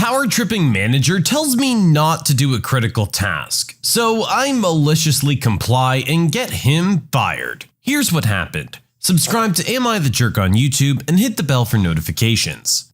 power-tripping manager tells me not to do a critical task, so I maliciously comply and get him fired. Here's what happened. Subscribe to Am I the Jerk on YouTube and hit the bell for notifications.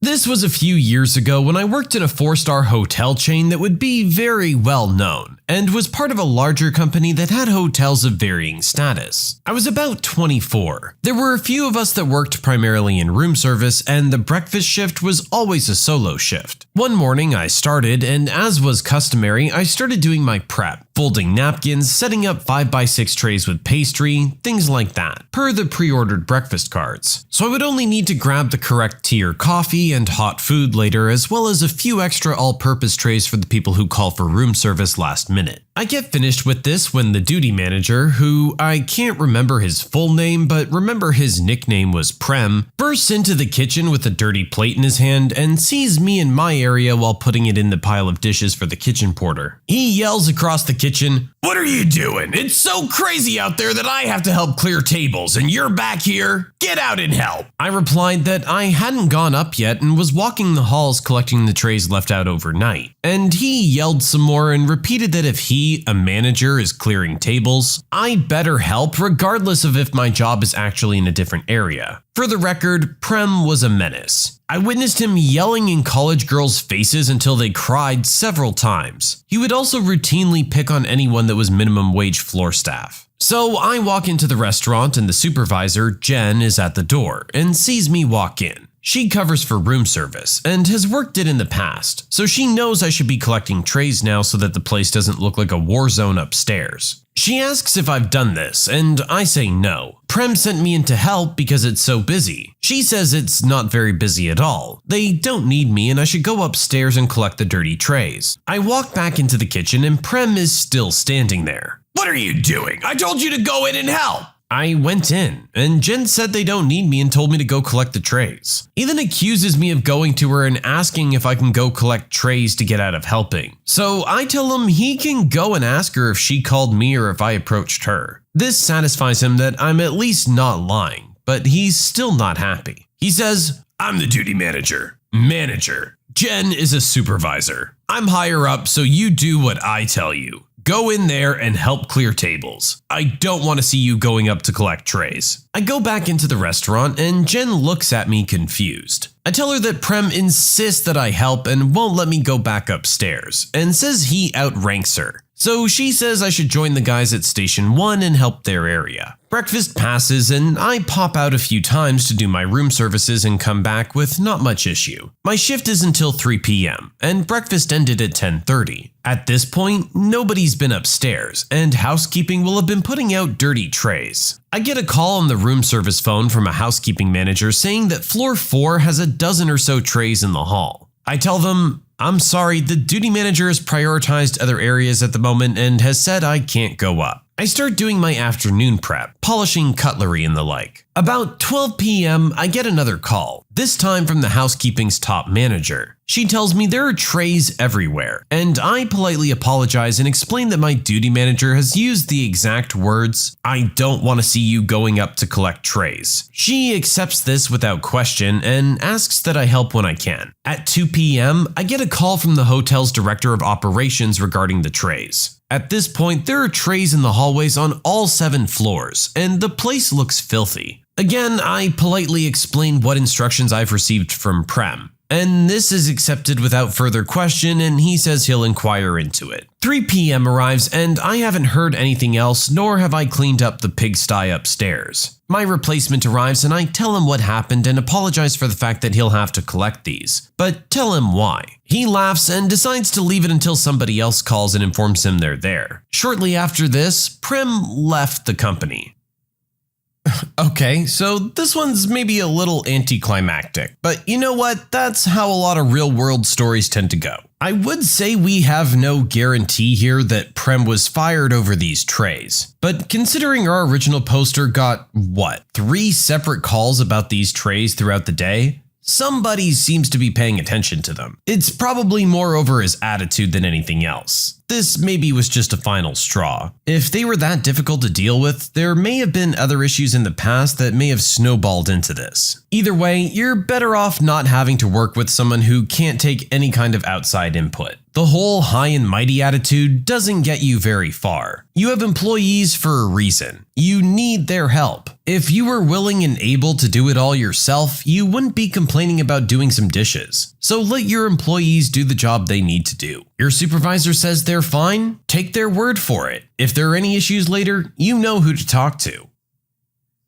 This was a few years ago when I worked in a 4-star hotel chain that would be very well known, and was part of a larger company that had hotels of varying status. I was about 24. There were a few of us that worked primarily in room service, and the breakfast shift was always a solo shift. One morning I started, and as was customary, I started doing my prep, folding napkins, setting up 5x6 trays with pastry, things like that, per the pre-ordered breakfast cards. So I would only need to grab the correct tea or coffee and hot food later, as well as a few extra all-purpose trays for the people who call for room service last minute. I get finished with this when the duty manager, who I can't remember his full name but remember his nickname was Prem, bursts into the kitchen with a dirty plate in his hand and sees me in my area while putting it in the pile of dishes for the kitchen porter. He yells across the kitchen, "What are you doing? It's so crazy out there that I have to help clear tables and you're back here? Get out and help." I replied that I hadn't gone up yet and was walking the halls collecting the trays left out overnight. And he yelled some more and repeated that if he, a manager, is clearing tables, I better help regardless of if my job is actually in a different area. For the record, Prem was a menace. I witnessed him yelling in college girls' faces until they cried several times. He would also routinely pick on anyone that was minimum wage floor staff. So I walk into the restaurant and the supervisor, Jen, is at the door and sees me walk in. She covers for room service and has worked it in the past, so she knows I should be collecting trays now so that the place doesn't look like a war zone upstairs. She asks if I've done this, and I say no. Prem sent me in to help because it's so busy. She says it's not very busy at all. They don't need me and I should go upstairs and collect the dirty trays. I walk back into the kitchen and Prem is still standing there. "What are you doing? I told you to go in and help." I went in, and Jen said they don't need me and told me to go collect the trays. He then accuses me of going to her and asking if I can go collect trays to get out of helping. So I tell him he can go and ask her if she called me or if I approached her. This satisfies him that I'm at least not lying, but he's still not happy. He says, "I'm the duty manager. Jen is a supervisor. I'm higher up, so you do what I tell you. Go in there and help clear tables. I don't want to see you going up to collect trays." I go back into the restaurant and Jen looks at me confused. I tell her that Prem insists that I help and won't let me go back upstairs, and says he outranks her. So she says I should join the guys at Station 1 and help their area. Breakfast passes and I pop out a few times to do my room services and come back with not much issue. My shift is until 3 p.m. and breakfast ended at 10:30. At this point, nobody's been upstairs and housekeeping will have been putting out dirty trays. I get a call on the room service phone from a housekeeping manager saying that floor 4 has a dozen or so trays in the hall. I tell them, "I'm sorry, the duty manager has prioritized other areas at the moment and has said I can't go up." I start doing my afternoon prep, polishing cutlery and the like. About 12 p.m., I get another call, this time from the housekeeping's top manager. She tells me there are trays everywhere, and I politely apologize and explain that my duty manager has used the exact words, "I don't want to see you going up to collect trays." She accepts this without question and asks that I help when I can. At 2 p.m., I get a call from the hotel's director of operations regarding the trays. At this point, there are trays in the hallways on all 7 floors, and the place looks filthy. Again, I politely explain what instructions I've received from Prem, and this is accepted without further question, and he says he'll inquire into it. 3 p.m. arrives, and I haven't heard anything else, nor have I cleaned up the pigsty upstairs. My replacement arrives and I tell him what happened and apologize for the fact that he'll have to collect these, but tell him why. He laughs and decides to leave it until somebody else calls and informs him they're there. Shortly after this, Prem left the company. Okay, so this one's maybe a little anticlimactic, but you know what? That's how a lot of real-world stories tend to go. I would say we have no guarantee here that Prem was fired over these trays, but considering our original poster got, 3 separate calls about these trays throughout the day? Somebody seems to be paying attention to them. It's probably more over his attitude than anything else. This maybe was just a final straw. If they were that difficult to deal with, there may have been other issues in the past that may have snowballed into this. Either way, you're better off not having to work with someone who can't take any kind of outside input. The whole high and mighty attitude doesn't get you very far. You have employees for a reason. You need their help. If you were willing and able to do it all yourself, you wouldn't be complaining about doing some dishes. So let your employees do the job they need to do. Your supervisor says they're fine, take their word for it. If there are any issues later, you know who to talk to.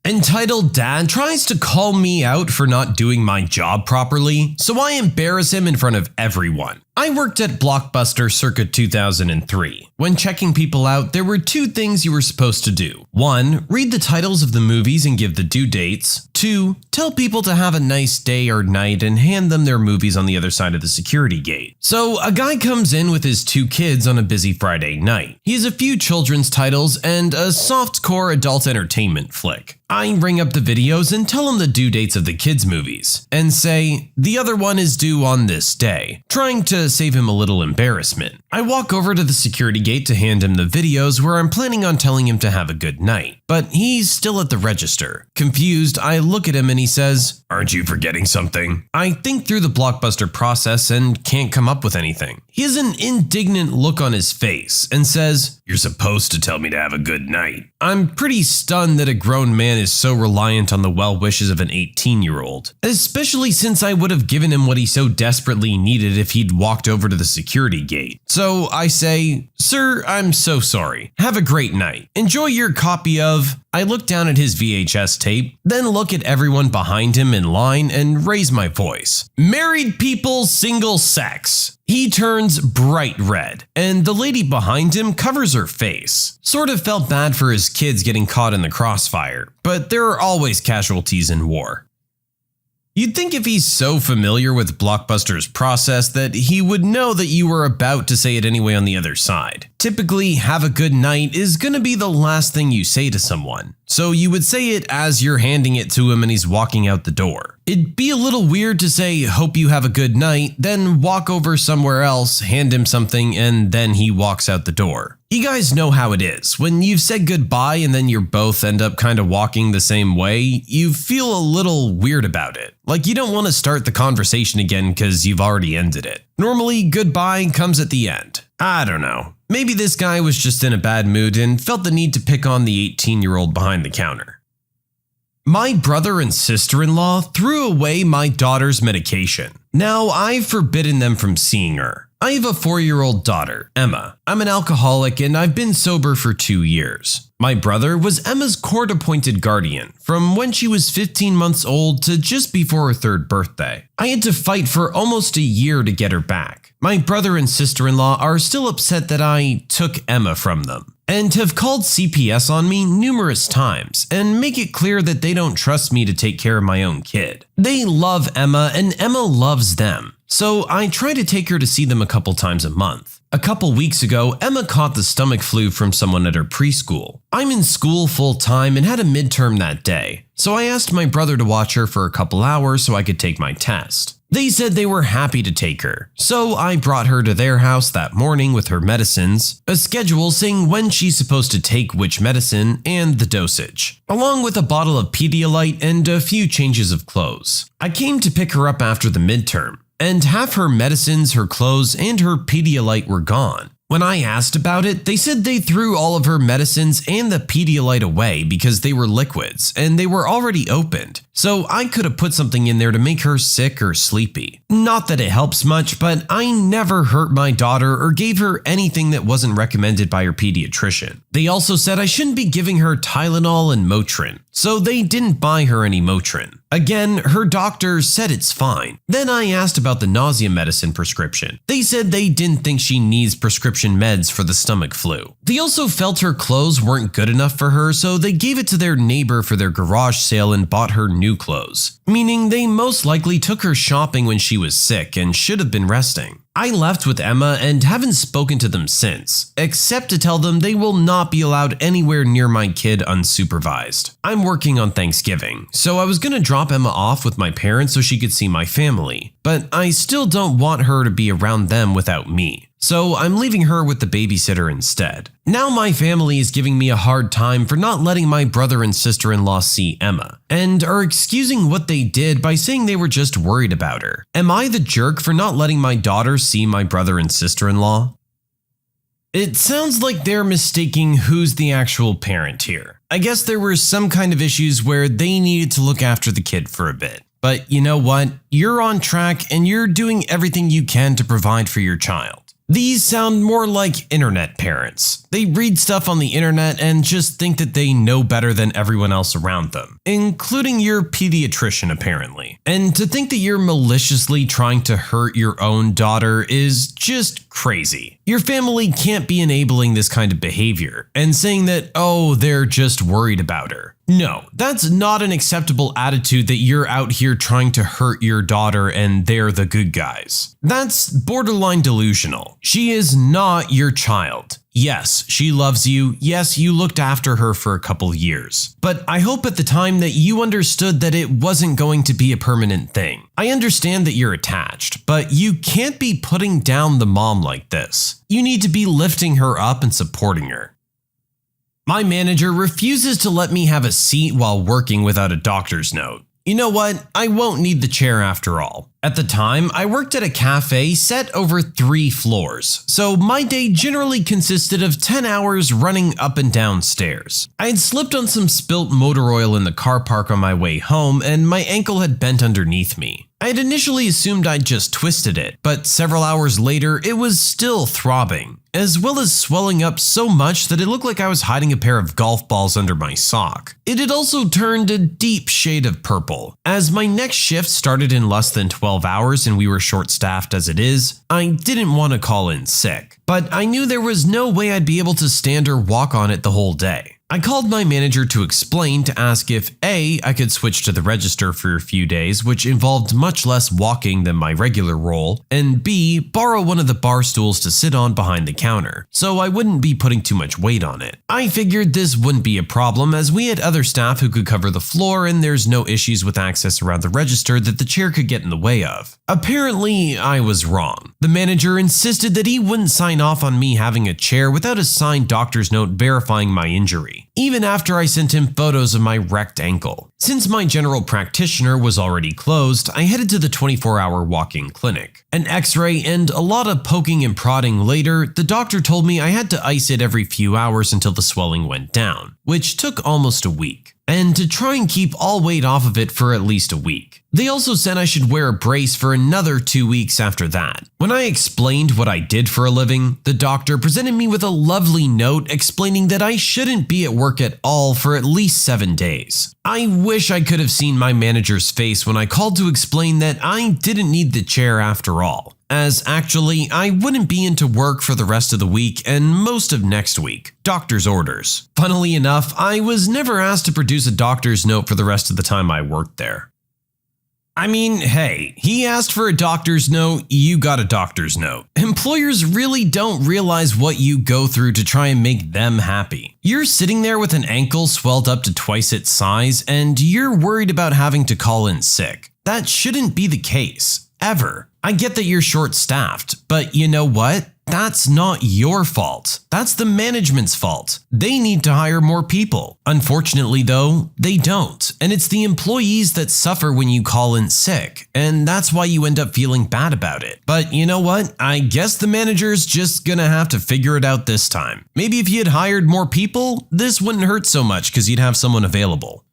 Entitled Dad tries to call me out for not doing my job properly, so I embarrass him in front of everyone. I worked at Blockbuster circa 2003. When checking people out, there were two things you were supposed to do. 1. Read the titles of the movies and give the due dates. 2. Tell people to have a nice day or night and hand them their movies on the other side of the security gate. So a guy comes in with his 2 kids on a busy Friday night. He has a few children's titles and a softcore adult entertainment flick. I ring up the videos and tell him the due dates of the kids' movies, and say, the other one is due on this day, trying to save him a little embarrassment. I walk over to the security gate to hand him the videos where I'm planning on telling him to have a good night, but he's still at the register. Confused, I look at him and he says, "Aren't you forgetting something?" I think through the Blockbuster process and can't come up with anything. He has an indignant look on his face and says, "You're supposed to tell me to have a good night." I'm pretty stunned that a grown man is so reliant on the well wishes of an 18-year-old, especially since I would have given him what he so desperately needed if he'd walked over to the security gate. So I say, "Sir, I'm so sorry. Have a great night. Enjoy your copy of..." I look down at his VHS tape, then look at everyone behind him in line and raise my voice. "Married people, single sex." He turns bright red, and the lady behind him covers her face. Sort of felt bad for his kids getting caught in the crossfire, but there are always casualties in war. You'd think if he's so familiar with Blockbuster's process that he would know that you were about to say it anyway on the other side. Typically, "have a good night" is gonna be the last thing you say to someone, so you would say it as you're handing it to him and he's walking out the door. It'd be a little weird to say "hope you have a good night," then walk over somewhere else, hand him something, and then he walks out the door. You guys know how it is. When you've said goodbye and then you both end up kind of walking the same way, you feel a little weird about it. Like you don't want to start the conversation again because you've already ended it. Normally, goodbye comes at the end. I don't know. Maybe this guy was just in a bad mood and felt the need to pick on the 18-year-old behind the counter. My brother and sister-in-law threw away my daughter's medication. Now, I've forbidden them from seeing her. I have a 4-year-old daughter, Emma. I'm an alcoholic and I've been sober for 2 years. My brother was Emma's court-appointed guardian from when she was 15 months old to just before her 3rd birthday. I had to fight for almost a year to get her back. My brother and sister-in-law are still upset that I took Emma from them, and have called CPS on me numerous times and make it clear that they don't trust me to take care of my own kid. They love Emma and Emma loves them, so I try to take her to see them a couple times a month. A couple weeks ago, Emma caught the stomach flu from someone at her preschool. I'm in school full-time and had a midterm that day, so I asked my brother to watch her for a couple hours so I could take my test. They said they were happy to take her, so I brought her to their house that morning with her medicines, a schedule saying when she's supposed to take which medicine and the dosage, along with a bottle of Pedialyte and a few changes of clothes. I came to pick her up after the midterm, and half her medicines, her clothes, and her Pedialyte were gone. When I asked about it, they said they threw all of her medicines and the Pedialyte away because they were liquids and they were already opened, so I could have put something in there to make her sick or sleepy. Not that it helps much, but I never hurt my daughter or gave her anything that wasn't recommended by her pediatrician. They also said I shouldn't be giving her Tylenol and Motrin, so they didn't buy her any Motrin. Again, her doctor said it's fine. Then I asked about the nausea medicine prescription. They said they didn't think she needs prescription meds for the stomach flu. They also felt her clothes weren't good enough for her, so they gave it to their neighbor for their garage sale and bought her new clothes, meaning they most likely took her shopping when she was sick and should have been resting. I left with Emma and haven't spoken to them since, except to tell them they will not be allowed anywhere near my kid unsupervised. I'm working on Thanksgiving, so I was gonna drop Emma off with my parents so she could see my family, but I still don't want her to be around them without me. so I'm leaving her with the babysitter instead. Now my family is giving me a hard time for not letting my brother and sister-in-law see Emma, and are excusing what they did by saying they were just worried about her. Am I the jerk for not letting my daughter see my brother and sister-in-law? It sounds like they're mistaking who's the actual parent here. I guess there were some kind of issues where they needed to look after the kid for a bit. But you know what? You're on track and you're doing everything you can to provide for your child. These sound more like internet parents. They read stuff on the internet and just think that they know better than everyone else around them, including your pediatrician apparently. And to think that you're maliciously trying to hurt your own daughter is just crazy. Your family can't be enabling this kind of behavior and saying that, oh, they're just worried about her. No, that's not an acceptable attitude that you're out here trying to hurt your daughter and they're the good guys. That's borderline delusional. She is not your child. Yes, she loves you. Yes, you looked after her for a couple years. But I hope at the time that you understood that it wasn't going to be a permanent thing. I understand that you're attached, but you can't be putting down the mom like this. You need to be lifting her up and supporting her. My manager refuses to let me have a seat while working without a doctor's note. You know what? I won't need the chair after all. At the time, I worked at a cafe set over 3 floors, so my day generally consisted of 10 hours running up and down stairs. I had slipped on some spilt motor oil in the car park on my way home, and my ankle had bent underneath me. I had initially assumed I'd just twisted it, but several hours later, it was still throbbing, as well as swelling up so much that it looked like I was hiding a pair of golf balls under my sock. It had also turned a deep shade of purple. As my next shift started in less than 12 hours and we were short-staffed as it is, I didn't want to call in sick, but I knew there was no way I'd be able to stand or walk on it the whole day. I called my manager to explain to ask if A, I could switch to the register for a few days, which involved much less walking than my regular role, and B, borrow one of the bar stools to sit on behind the counter, so I wouldn't be putting too much weight on it. I figured this wouldn't be a problem as we had other staff who could cover the floor and there's no issues with access around the register that the chair could get in the way of. Apparently, I was wrong. The manager insisted that he wouldn't sign off on me having a chair without a signed doctor's note verifying my injury, even after I sent him photos of my wrecked ankle. Since my general practitioner was already closed, I headed to the 24-hour walk-in clinic. An x-ray and a lot of poking and prodding later, the doctor told me I had to ice it every few hours until the swelling went down, which took almost a week, and to try and keep all weight off of it for at least a week. They also said I should wear a brace for another 2 weeks after that. When I explained what I did for a living, the doctor presented me with a lovely note explaining that I shouldn't be at work at all for at least 7 days. I wish I could have seen my manager's face when I called to explain that I didn't need the chair after all, as actually I wouldn't be into work for the rest of the week and most of next week. Doctor's orders. Funnily enough, I was never asked to produce a doctor's note for the rest of the time I worked there. I mean, hey, he asked for a doctor's note, you got a doctor's note. Employers really don't realize what you go through to try and make them happy. You're sitting there with an ankle swelled up to twice its size, and you're worried about having to call in sick. That shouldn't be the case, ever. I get that you're short-staffed, but you know what? That's not your fault. That's the management's fault. They need to hire more people. Unfortunately though, they don't. And it's the employees that suffer when you call in sick. And that's why you end up feeling bad about it. But you know what? I guess the manager's just gonna have to figure it out this time. Maybe if you had hired more people, this wouldn't hurt so much because you'd have someone available.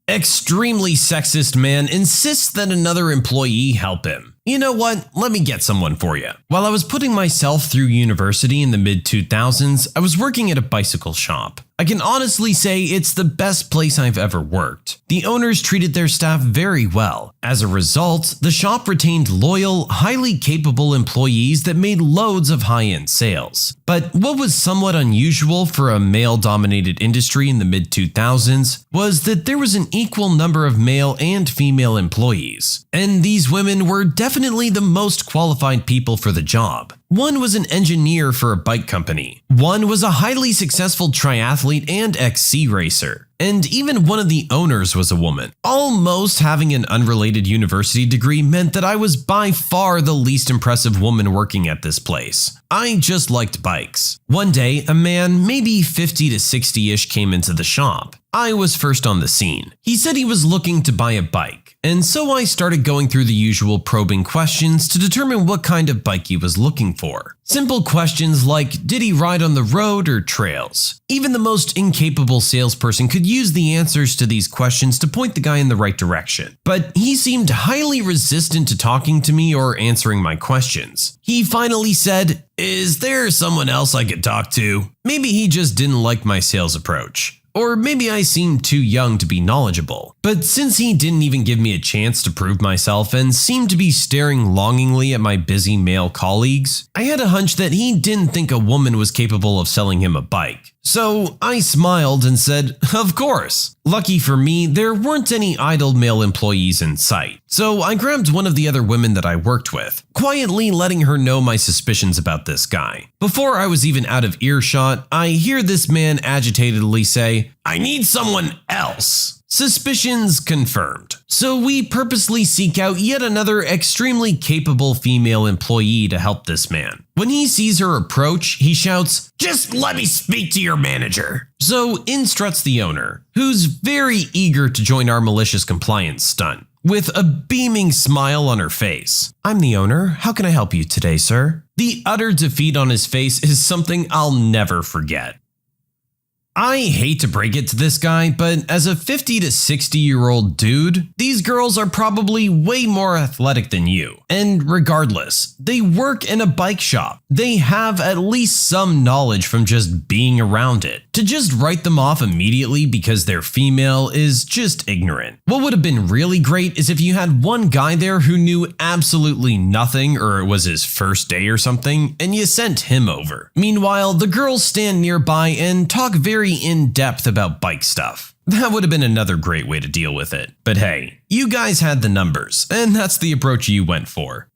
Extremely sexist man insists that another employee help him. You know what? Let me get someone for you. While I was putting myself through university in the mid-2000s, I was working at a bicycle shop. I can honestly say it's the best place I've ever worked. The owners treated their staff very well. As a result, the shop retained loyal, highly capable employees that made loads of high-end sales. But what was somewhat unusual for a male-dominated industry in the mid-2000s was that there was an equal number of male and female employees. And these women were definitely the most qualified people for the job. One was an engineer for a bike company. One was a highly successful triathlete and XC racer. and even one of the owners was a woman. Almost having an unrelated university degree meant that I was by far the least impressive woman working at this place. I just liked bikes. One day, a man, maybe 50 to 60-ish, came into the shop. I was first on the scene. He said he was looking to buy a bike, and so I started going through the usual probing questions to determine what kind of bike he was looking for. Simple questions like, did he ride on the road or trails? Even the most incapable salesperson could use the answers to these questions to point the guy in the right direction. But he seemed highly resistant to talking to me or answering my questions. He finally said, "Is there someone else I could talk to?" Maybe he just didn't like my sales approach. Or maybe I seemed too young to be knowledgeable. But since he didn't even give me a chance to prove myself and seemed to be staring longingly at my busy male colleagues, I had a hunch that he didn't think a woman was capable of selling him a bike. So I smiled and said, "Of course." Lucky for me, there weren't any idle male employees in sight. So I grabbed one of the other women that I worked with, quietly letting her know my suspicions about this guy. Before I was even out of earshot, I hear this man agitatedly say, "I need someone else." Suspicions confirmed. So we purposely seek out yet another extremely capable female employee to help this man. When he sees her approach, he shouts, "Just let me speak to your manager." So in struts the owner, who's very eager to join our malicious compliance stunt, with a beaming smile on her face. "I'm the owner. How can I help you today, sir?" The utter defeat on his face is something I'll never forget. I hate to break it to this guy, but as a 50 to 60-year-old dude, these girls are probably way more athletic than you. And regardless, they work in a bike shop. They have at least some knowledge from just being around it. To just write them off immediately because they're female is just ignorant. What would have been really great is if you had one guy there who knew absolutely nothing, or it was his first day or something, and you sent him over. Meanwhile, the girls stand nearby and talk very in-depth about bike stuff. That would have been another great way to deal with it. But hey, you guys had the numbers, and that's the approach you went for.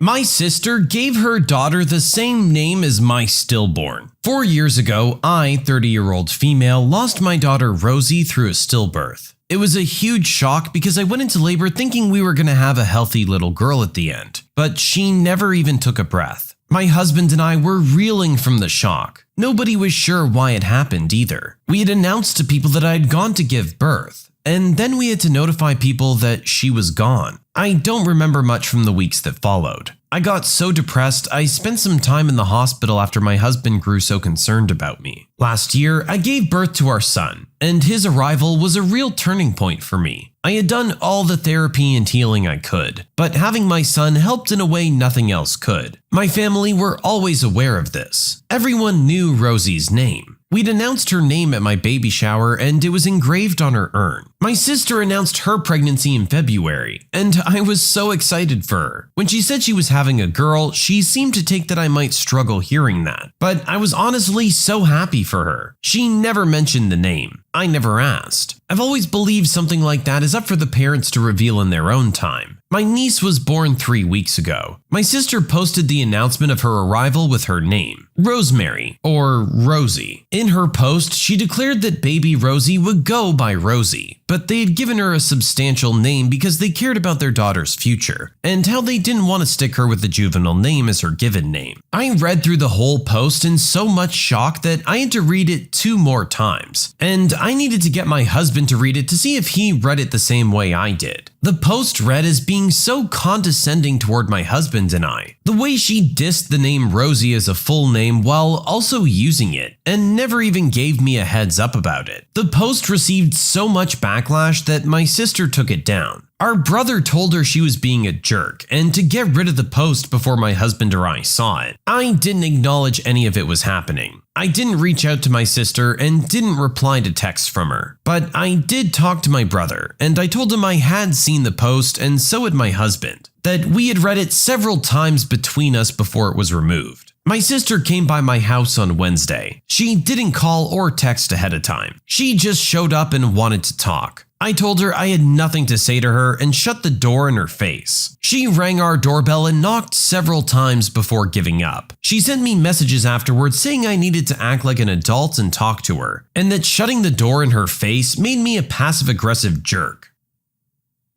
My sister gave her daughter the same name as my stillborn. 4 years ago, I, 30-year-old female, lost my daughter Rosie through a stillbirth. It was a huge shock because I went into labor thinking we were going to have a healthy little girl at the end, but she never even took a breath. My husband and I were reeling from the shock. Nobody was sure why it happened either. We had announced to people that I had gone to give birth, and then we had to notify people that she was gone. I don't remember much from the weeks that followed. I got so depressed, I spent some time in the hospital after my husband grew so concerned about me. Last year, I gave birth to our son, and his arrival was a real turning point for me. I had done all the therapy and healing I could, but having my son helped in a way nothing else could. My family were always aware of this. Everyone knew Rosie's name. We'd announced her name at my baby shower and it was engraved on her urn. My sister announced her pregnancy in February, and I was so excited for her. When she said she was having a girl, she seemed to take that I might struggle hearing that, but I was honestly so happy for her. She never mentioned the name. I never asked. I've always believed something like that is up for the parents to reveal in their own time. My niece was born 3 weeks ago. My sister posted the announcement of her arrival with her name, Rosemary, or Rosie. In her post, she declared that baby Rosie would go by Rosie, but they had given her a substantial name because they cared about their daughter's future, and how they didn't want to stick her with the juvenile name as her given name. I read through the whole post in so much shock that I had to read it 2 more times, and I needed to get my husband to read it to see if he read it the same way I did. The post read as being so condescending toward my husband and I. The way she dissed the name Rosie as a full name while also using it, and never even gave me a heads up about it. The post received so much backlash that my sister took it down. Our brother told her she was being a jerk and to get rid of the post before my husband or I saw it. I didn't acknowledge any of it was happening. I didn't reach out to my sister and didn't reply to texts from her. But I did talk to my brother, and I told him I had seen the post and so had my husband, that we had read it several times between us before it was removed. My sister came by my house on Wednesday. She didn't call or text ahead of time. She just showed up and wanted to talk. I told her I had nothing to say to her and shut the door in her face. She rang our doorbell and knocked several times before giving up. She sent me messages afterwards saying I needed to act like an adult and talk to her, and that shutting the door in her face made me a passive-aggressive jerk.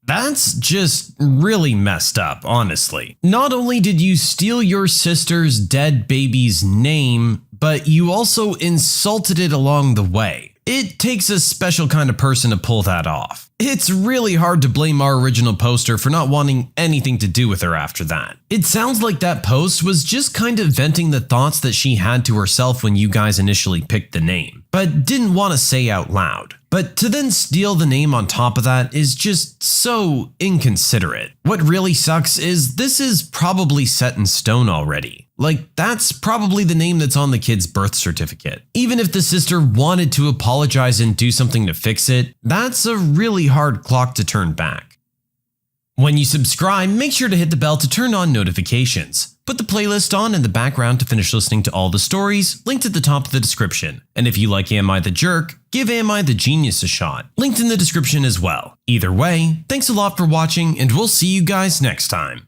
That's just really messed up, honestly. Not only did you steal your sister's dead baby's name, but you also insulted it along the way. It takes a special kind of person to pull that off. It's really hard to blame our original poster for not wanting anything to do with her after that. It sounds like that post was just kind of venting the thoughts that she had to herself when you guys initially picked the name, but didn't want to say out loud. But to then steal the name on top of that is just so inconsiderate. What really sucks is this is probably set in stone already. Like, that's probably the name that's on the kid's birth certificate. Even if the sister wanted to apologize and do something to fix it, that's a really hard clock to turn back. When you subscribe, make sure to hit the bell to turn on notifications. Put the playlist on in the background to finish listening to all the stories, linked at the top of the description. And if you like Am I the Jerk, give Am I the Genius a shot, linked in the description as well. Either way, thanks a lot for watching, and we'll see you guys next time.